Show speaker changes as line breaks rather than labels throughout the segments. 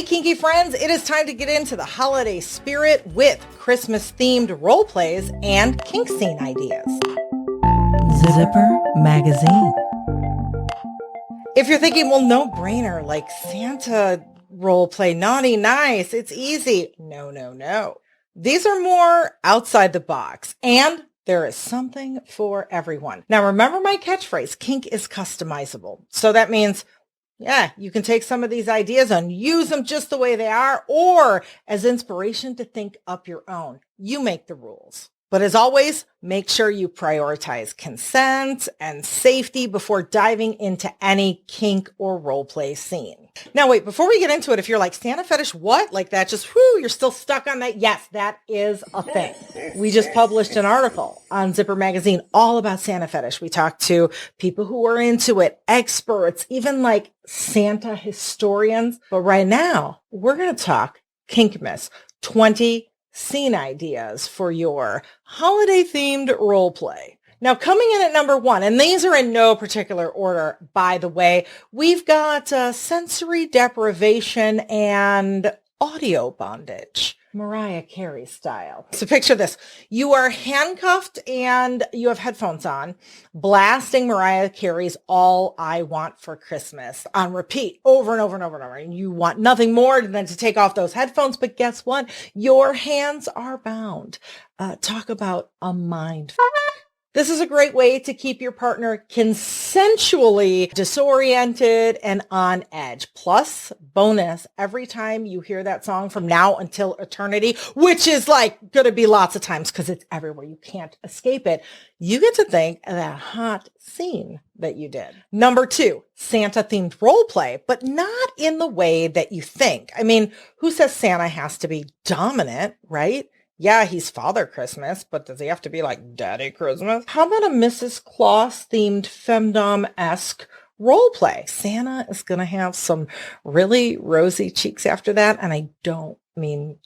Kinky friends, it is time to get into the holiday spirit with Christmas-themed role plays and kink scene ideas.
Zipper Magazine.
If you're thinking, well, no brainer, like Santa role play, naughty, nice, it's easy. No. These are more outside the box, and there is something for everyone. Now, remember my catchphrase, kink is customizable. So that means, yeah, you can take some of these ideas and use them just the way they are, or as inspiration to think up your own. You make the rules. But as always, make sure you prioritize consent and safety before diving into any kink or role play scene. Now, wait, before we get into it, if you're like, Santa Fetish, what? Like that just, you're still stuck on that? Yes, that is a thing. We just published an article on Zipper Magazine all about Santa Fetish. We talked to people who are into it, experts, even like Santa historians. But right now, we're going to talk Kinkmas, 20 scene ideas for your holiday-themed role play. Now, coming in at number 1, and these are in no particular order, by the way, we've got sensory deprivation and audio bondage, Mariah Carey style. So picture this. You are handcuffed and you have headphones on, blasting Mariah Carey's All I Want for Christmas on repeat over and over and over and over. And you want nothing more than to take off those headphones. But guess what? Your hands are bound. Talk about a mind. This is a great way to keep your partner consensually disoriented and on edge. Plus, bonus, every time you hear that song from now until eternity, which is like going to be lots of times because it's everywhere, you can't escape it, you get to think of that hot scene that you did. Number 2, Santa-themed role play, but not in the way that you think. I mean, who says Santa has to be dominant, right? Yeah, he's Father Christmas, but does he have to be like Daddy Christmas? How about a Mrs. Claus-themed femdom-esque role play? Santa is going to have some really rosy cheeks after that, and I don't mean...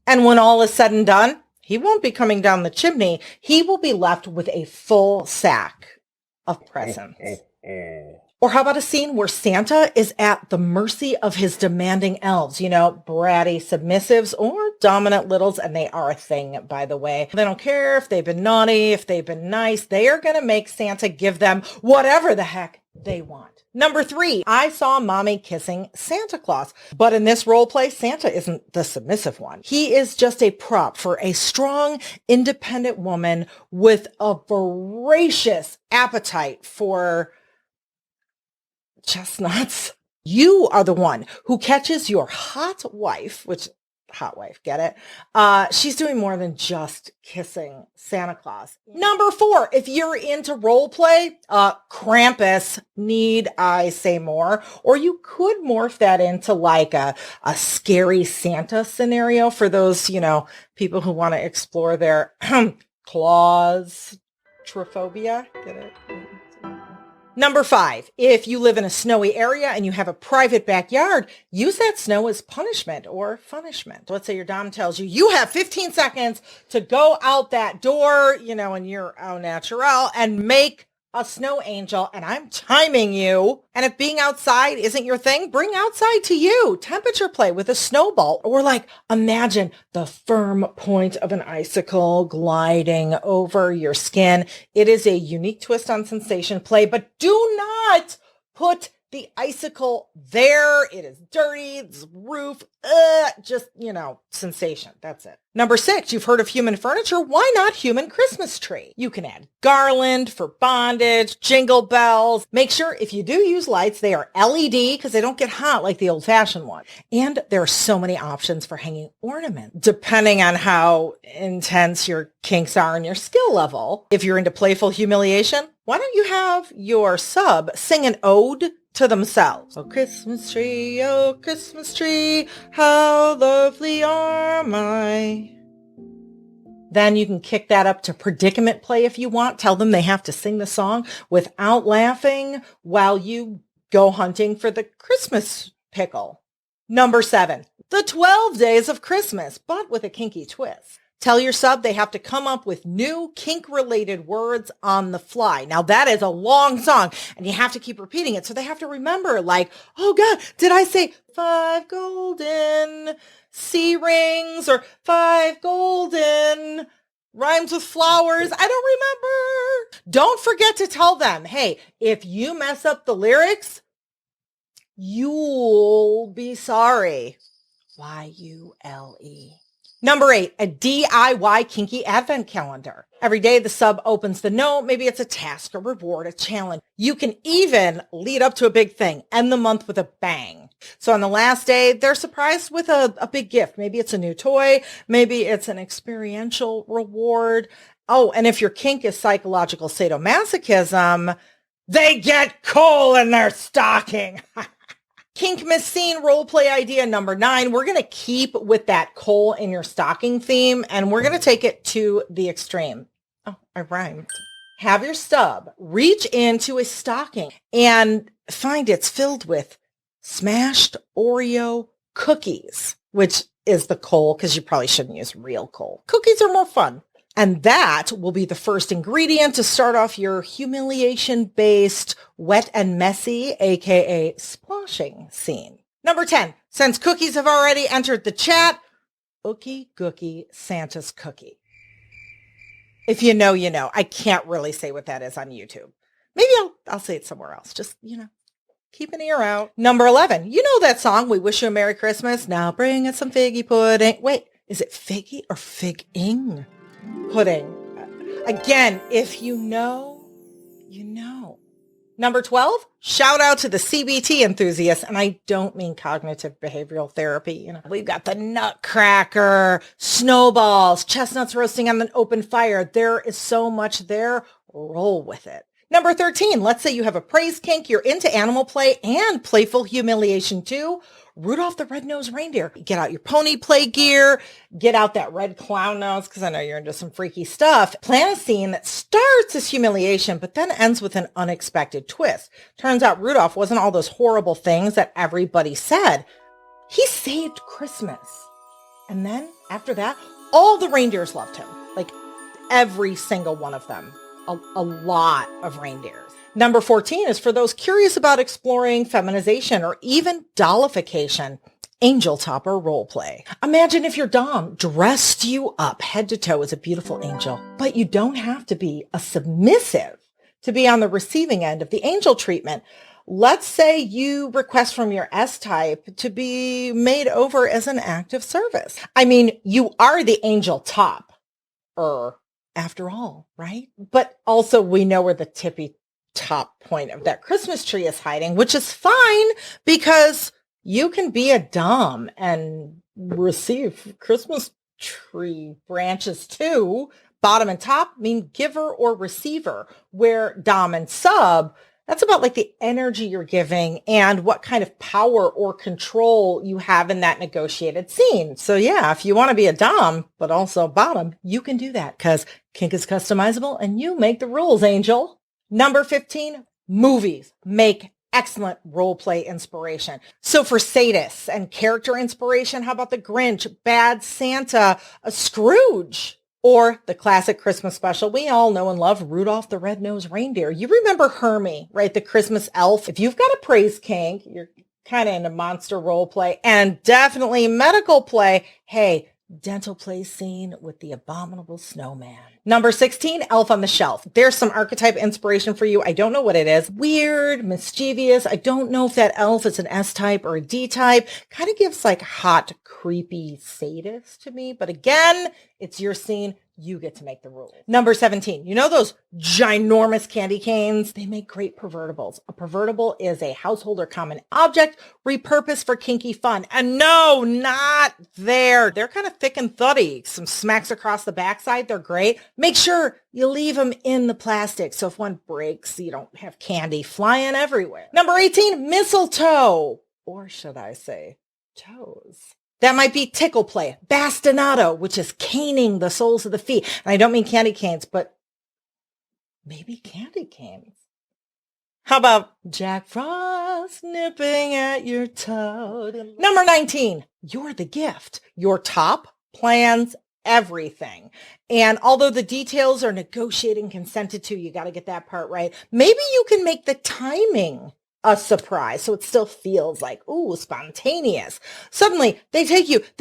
And when all is said and done, he won't be coming down the chimney. He will be left with a full sack of presents. Or how about a scene where Santa is at the mercy of his demanding elves, bratty submissives or dominant littles, and they are a thing, by the way. They don't care if they've been naughty, if they've been nice. They are going to make Santa give them whatever the heck they want. Number 3, I saw mommy kissing Santa Claus. But in this role play, Santa isn't the submissive one. He is just a prop for a strong, independent woman with a voracious appetite for chestnuts. You are the one who catches your hot wife, get it? She's doing more than just kissing Santa Claus. Number 4, if you're into role play, Krampus, need I say more? Or you could morph that into like a scary Santa scenario for those, people who want to explore their claustrophobia. Get it? Number 5, if you live in a snowy area and you have a private backyard, use that snow as punishment or punishment. Let's say your dom tells you, you have 15 seconds to go out that door, and you're au naturel, and make a snow angel, and I'm timing you. And if being outside isn't your thing, bring outside to you. Temperature play with a snowball, or like imagine the firm point of an icicle gliding over your skin. It is a unique twist on sensation play, but do not put the icicle there. It is dirty. It's roof. Sensation. That's it. Number 6, you've heard of human furniture. Why not human Christmas tree? You can add garland for bondage, jingle bells. Make sure if you do use lights, they are LED because they don't get hot like the old-fashioned one. And there are so many options for hanging ornaments, depending on how intense your kinks are and your skill level. If you're into playful humiliation, why don't you have your sub sing an ode to themselves? Oh, Christmas tree, how lovely are my... Then you can kick that up to predicament play if you want. Tell them they have to sing the song without laughing while you go hunting for the Christmas pickle. Number 7, the 12 days of Christmas, but with a kinky twist. Tell your sub they have to come up with new kink-related words on the fly. Now, that is a long song, and you have to keep repeating it. So they have to remember, like, oh, God, did I say 5 golden C rings or 5 golden rhymes with flowers? I don't remember. Don't forget to tell them, hey, if you mess up the lyrics, you'll be sorry. Y-U-L-E. Number 8, a DIY kinky advent calendar. Every day the sub opens the note. Maybe it's a task, a reward, a challenge. You can even lead up to a big thing, end the month with a bang. So on the last day, they're surprised with a big gift. Maybe it's a new toy. Maybe it's an experiential reward. Oh, and if your kink is psychological sadomasochism, they get coal in their stocking. Kinkmas scene roleplay idea number 9. We're going to keep with that coal in your stocking theme, and we're going to take it to the extreme. Oh, I rhymed. Have your sub reach into a stocking and find it's filled with smashed Oreo cookies, which is the coal because you probably shouldn't use real coal. Cookies are more fun. And that will be the first ingredient to start off your humiliation-based wet and messy, aka splashing scene. Number 10, since cookies have already entered the chat, Ookie Gookie Santa's cookie. If you know, you know. I can't really say what that is on YouTube. Maybe I'll say it somewhere else. Just, keep an ear out. Number 11, you know that song, We Wish You a Merry Christmas. Now bring us some figgy pudding. Wait, is it figgy or figging? Pudding. Again, if you know, you know. Number 12, shout out to the CBT enthusiasts. And I don't mean cognitive behavioral therapy. We've got the nutcracker, snowballs, chestnuts roasting on an open fire. There is so much there. Roll with it. Number 13, let's say you have a praise kink. You're into animal play and playful humiliation too. Rudolph the Red-Nosed Reindeer. Get out your pony play gear. Get out that red clown nose because I know you're into some freaky stuff. Plan a scene that starts as humiliation but then ends with an unexpected twist. Turns out Rudolph wasn't all those horrible things that everybody said. He saved Christmas. And then after that, all the reindeers loved him. Like every single one of them. A lot of reindeers. Number 14 is for those curious about exploring feminization or even dollification, angel topper roleplay. Imagine if your dom dressed you up head to toe as a beautiful angel, but you don't have to be a submissive to be on the receiving end of the angel treatment. Let's say you request from your S-type to be made over as an act of service. I mean, you are the angel top, after all, right? But also we know where the tippy top point of that Christmas tree is hiding, which is fine because you can be a dom and receive Christmas tree branches too. Bottom and top mean giver or receiver, where dom and sub, that's about like the energy you're giving and what kind of power or control you have in that negotiated scene. So yeah, if you want to be a dom, but also bottom, you can do that because kink is customizable and you make the rules, angel. Number 15, movies make excellent role play inspiration. So for sadists and character inspiration, how about the Grinch, Bad Santa, a Scrooge, or the classic Christmas special we all know and love, Rudolph the Red-Nosed Reindeer. You remember Hermie, right? The Christmas elf. If you've got a praise kink, you're kind of into monster role play and definitely medical play. Hey, dental play scene with the abominable snowman. Number 16, Elf on the Shelf. There's some archetype inspiration for you. I don't know what it is. Weird, mischievous. I don't know if that elf is an S-type or a D-type. Kind of gives like hot, creepy sadist to me. But again, it's your scene. You get to make the rules. Number 17, you know those ginormous candy canes? They make great pervertibles. A pervertible is a household or common object repurposed for kinky fun. And no, not there. They're kind of thick and thuddy. Some smacks across the backside. They're great. Make sure you leave them in the plastic. So if one breaks, you don't have candy flying everywhere. Number 18, mistletoe. Or should I say toes? That might be tickle play, bastinado, which is caning the soles of the feet. And I don't mean candy canes, but maybe candy canes. How about Jack Frost nipping at your toe? Number 19, you're the gift. Your top plans everything. And although the details are negotiated and consented to, you got to get that part right. Maybe you can make the timing a surprise, so it still feels like, ooh, spontaneous. Suddenly, they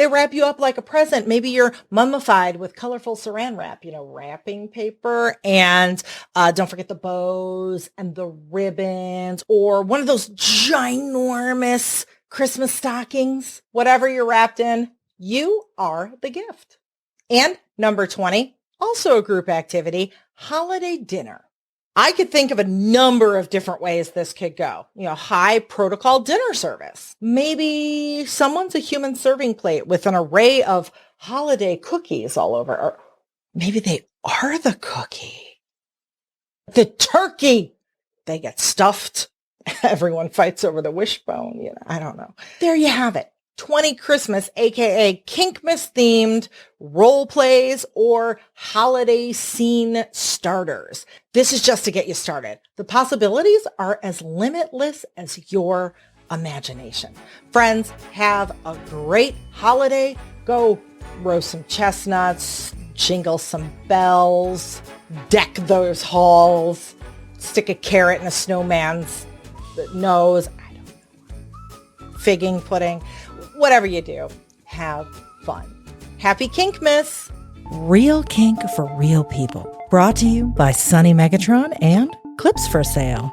wrap you up like a present. Maybe you're mummified with colorful saran wrap, wrapping paper. And don't forget the bows and the ribbons, or one of those ginormous Christmas stockings. Whatever you're wrapped in, you are the gift. And number 20, also a group activity, holiday dinner. I could think of a number of different ways this could go. High protocol dinner service. Maybe someone's a human serving plate with an array of holiday cookies all over. Or maybe they are the cookie. The turkey. They get stuffed. Everyone fights over the wishbone. I don't know. There you have it. 20 Christmas, aka Kinkmas themed role plays or holiday scene starters. This is just to get you started. The possibilities are as limitless as your imagination. Friends, have a great holiday. Go roast some chestnuts, jingle some bells, deck those halls, stick a carrot in a snowman's nose. I don't know. Figging pudding. Whatever you do, have fun. Happy Kinkmas!
Real kink for real people. Brought to you by Sunny Megatron and Clips for Sale.